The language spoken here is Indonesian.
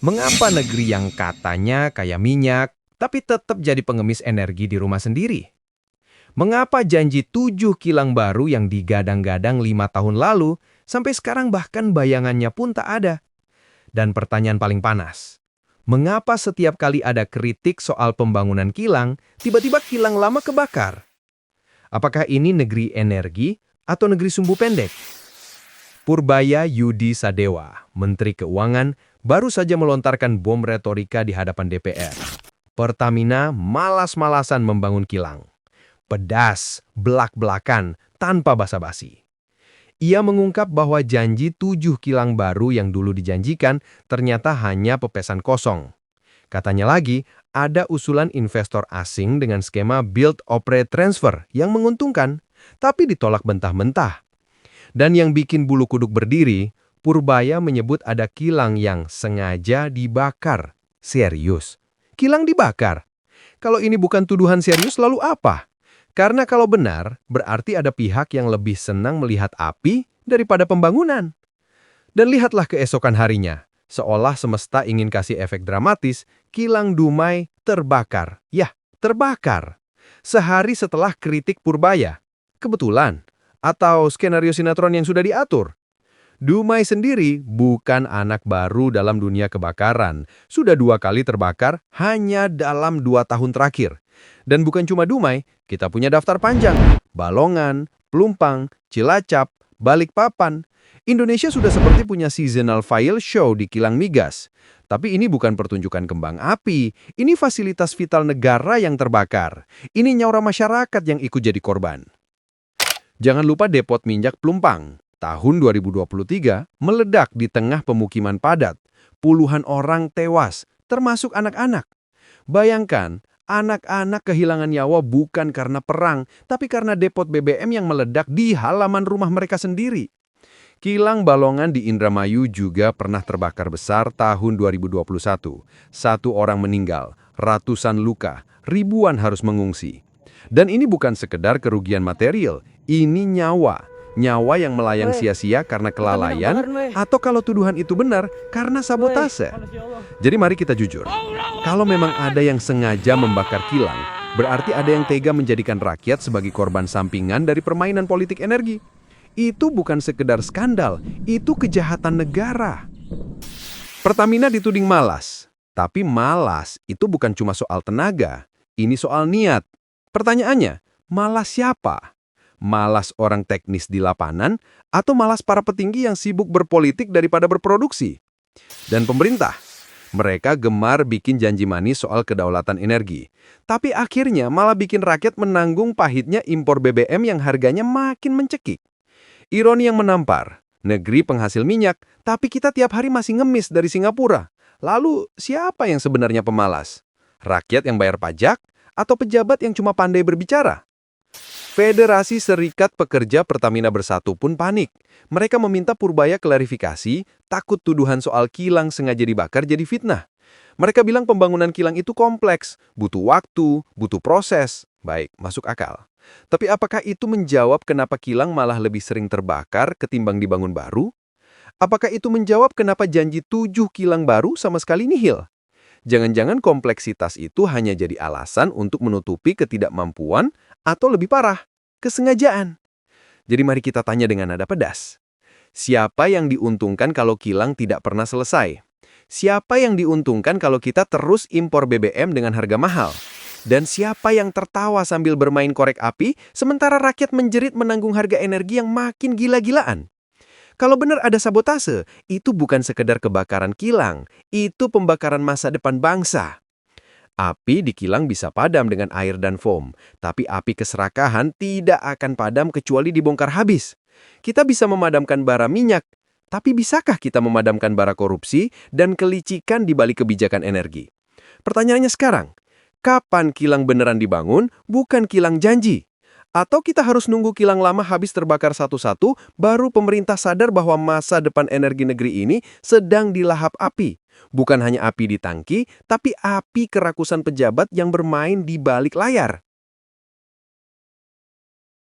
Mengapa negeri yang katanya kaya minyak, tapi tetap jadi pengemis energi di rumah sendiri? Mengapa janji 7 kilang baru yang digadang-gadang 5 tahun lalu, sampai sekarang bahkan bayangannya pun tak ada? Dan pertanyaan paling panas, mengapa setiap kali ada kritik soal pembangunan kilang, tiba-tiba kilang lama kebakar? Apakah ini negeri energi atau negeri sumbu pendek? Purbaya Yudi Sadewa, Menteri Keuangan, baru saja melontarkan bom retorika di hadapan DPR. Pertamina malas-malasan membangun kilang. Pedas, belak-belakan, tanpa basa-basi. Ia mengungkap bahwa janji 7 kilang baru yang dulu dijanjikan ternyata hanya pepesan kosong. Katanya lagi, ada usulan investor asing dengan skema Build, Operate, Transfer yang menguntungkan, tapi ditolak mentah-mentah. Dan yang bikin bulu kuduk berdiri, Purbaya menyebut ada kilang yang sengaja dibakar. Serius? Kilang dibakar? Kalau ini bukan tuduhan serius, lalu apa? Karena kalau benar, berarti ada pihak yang lebih senang melihat api daripada pembangunan. Dan lihatlah keesokan harinya, seolah semesta ingin kasih efek dramatis, kilang Dumai terbakar. Yah, terbakar. Sehari setelah kritik Purbaya. Kebetulan. Atau skenario sinetron yang sudah diatur. Dumai sendiri bukan anak baru dalam dunia kebakaran. Sudah 2 kali terbakar hanya dalam 2 tahun terakhir. Dan bukan cuma Dumai, kita punya daftar panjang. Balongan, Pelumpang, Cilacap, Balikpapan. Indonesia sudah seperti punya seasonal file show di kilang migas. Tapi ini bukan pertunjukan kembang api, ini fasilitas vital negara yang terbakar. Ini nyawa masyarakat yang ikut jadi korban. Jangan lupa depot minyak Pelumpang. Tahun 2023 meledak di tengah pemukiman padat. Puluhan orang tewas, termasuk anak-anak. Bayangkan, anak-anak kehilangan nyawa bukan karena perang, tapi karena depot BBM yang meledak di halaman rumah mereka sendiri. Kilang Balongan di Indramayu juga pernah terbakar besar tahun 2021. 1 orang meninggal, ratusan luka, ribuan harus mengungsi. Dan ini bukan sekedar kerugian material, ini nyawa. Nyawa yang melayang sia-sia karena kelalaian, atau kalau tuduhan itu benar, karena sabotase. Jadi mari kita jujur, kalau memang ada yang sengaja membakar kilang, berarti ada yang tega menjadikan rakyat sebagai korban sampingan dari permainan politik energi. Itu bukan sekedar skandal, itu kejahatan negara. Pertamina dituding malas, tapi malas itu bukan cuma soal tenaga, ini soal niat. Pertanyaannya, malas siapa? Malas orang teknis di lapangan atau malas para petinggi yang sibuk berpolitik daripada berproduksi? Dan pemerintah, mereka gemar bikin janji manis soal kedaulatan energi. Tapi akhirnya malah bikin rakyat menanggung pahitnya impor BBM yang harganya makin mencekik. Ironi yang menampar, negeri penghasil minyak, tapi kita tiap hari masih ngemis dari Singapura. Lalu siapa yang sebenarnya pemalas? Rakyat yang bayar pajak? Atau pejabat yang cuma pandai berbicara? Federasi Serikat Pekerja Pertamina Bersatu pun panik. Mereka meminta Purbaya klarifikasi, takut tuduhan soal kilang sengaja dibakar jadi fitnah. Mereka bilang pembangunan kilang itu kompleks, butuh waktu, butuh proses. Baik, masuk akal. Tapi apakah itu menjawab kenapa kilang malah lebih sering terbakar ketimbang dibangun baru? Apakah itu menjawab kenapa janji 7 kilang baru sama sekali nihil? Jangan-jangan kompleksitas itu hanya jadi alasan untuk menutupi ketidakmampuan atau lebih parah, kesengajaan. Jadi mari kita tanya dengan nada pedas. Siapa yang diuntungkan kalau kilang tidak pernah selesai? Siapa yang diuntungkan kalau kita terus impor BBM dengan harga mahal? Dan siapa yang tertawa sambil bermain korek api sementara rakyat menjerit menanggung harga energi yang makin gila-gilaan? Kalau benar ada sabotase, itu bukan sekedar kebakaran kilang, itu pembakaran masa depan bangsa. Api di kilang bisa padam dengan air dan foam, tapi api keserakahan tidak akan padam kecuali dibongkar habis. Kita bisa memadamkan bara minyak, tapi bisakah kita memadamkan bara korupsi dan kelicikan di balik kebijakan energi? Pertanyaannya sekarang, kapan kilang beneran dibangun, bukan kilang janji? Atau kita harus nunggu kilang lama habis terbakar satu-satu, baru pemerintah sadar bahwa masa depan energi negeri ini sedang dilahap api. Bukan hanya api di tangki, tapi api kerakusan pejabat yang bermain di balik layar.